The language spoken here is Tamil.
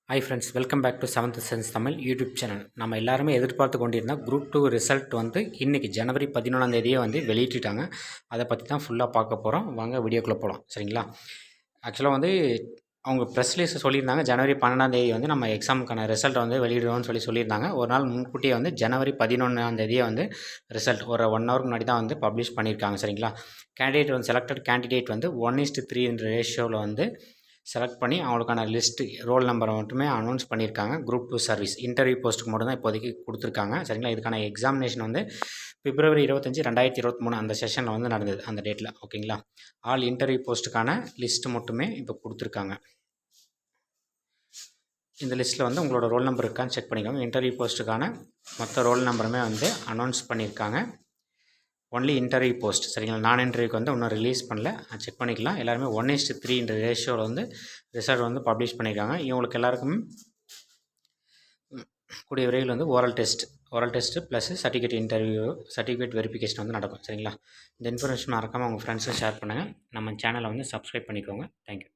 Hi friends, welcome back to 7th sense Tamil YouTube channel. நம்ம எல்லாருமே எதிர்பார்த்து கொண்டிருந்தால் குரூப் 2 ரிசல்ட் வந்து இன்றைக்கி ஜனவரி 11 வந்து வெளியிட்டுட்டாங்க. அதை பற்றி தான் ஃபுல்லாக பார்க்க போகிறோம். வாங்க வீடியோக்குள்ளே போகலாம். சரிங்களா? ஆக்சுவலாக வந்து அவங்க ப்ரெஸ் ரிலீஸ் சொல்லியிருந்தாங்க. ஜனவரி 12 வந்து நம்ம எக்ஸாமுக்கான ரிசல்ட் வந்து வெளியிடுவோம்னு சொல்லியிருந்தாங்க. ஒரு நாள் முன்கூட்டியே வந்து ஜனவரி 11 வந்து ரிசல்ட் ஒரு 1 ஹவருக்கு முன்னாடி தான் வந்து பப்ளிஷ் பண்ணியிருக்காங்க. சரிங்களா? கேண்டிடேட் வந்து செலக்டட் கேண்டிடேட் வந்து 1:3 என்ற ரேஷியோவில் வந்து செலக்ட் பண்ணி அவங்களுக்கான லிஸ்ட்டு ரோல் நம்பரை மட்டுமே அனௌன்ஸ் பண்ணியிருக்காங்க. குரூப் 2 சர்வீஸ் இன்டர்வியூ போஸ்ட்டுக்கு மட்டும் தான் இப்போதைக்கு கொடுத்துருக்காங்க. சரிங்களா? இதுக்கான எக்ஸாமினேஷன் வந்து பிப்ரவரி 25, 2023 அந்த செஷனில் வந்து நடந்தது, அந்த டேட்டில். ஓகேங்களா? ஆல் இன்டர்வியூ போஸ்ட்டுக்கான லிஸ்ட்டு மட்டுமே இப்போ கொடுத்துருக்காங்க. இந்த லிஸ்ட்டில் வந்து உங்களோட ரோல் நம்பர் இருக்கான்னு செக் பண்ணிக்கோங்க. இன்டர்வியூ போஸ்ட்டுக்கான மொத்த ரோல் நம்பருமே வந்து அனௌன்ஸ் பண்ணியிருக்காங்க. Only interview post. சரிங்களா? நான் இன்டர்வியூக்கு வந்து இன்னும் ரிலீஸ் பண்ணல, செக் பண்ணிக்கலாம். எல்லாருமே 1:3 என்ற ரேஷியோவில் வந்து ரிசல்ட் வந்து பப்ளிஷ் பண்ணியிருக்காங்க. இவங்களுக்கு எல்லாருக்கும் கூடிய விரைவில் வந்து oral test plus certificate verification வந்து நடக்கும். சரிங்களா? இந்த இன்ஃபர்மேஷன் மறக்காமல் உங்கள் ஃப்ரெண்ட்ஸும் ஷேர் பண்ணுங்கள். நம்ம சேனலை வந்து சப்ஸ்கிரைப் பண்ணிக்கோங்க. தேங்க்யூ.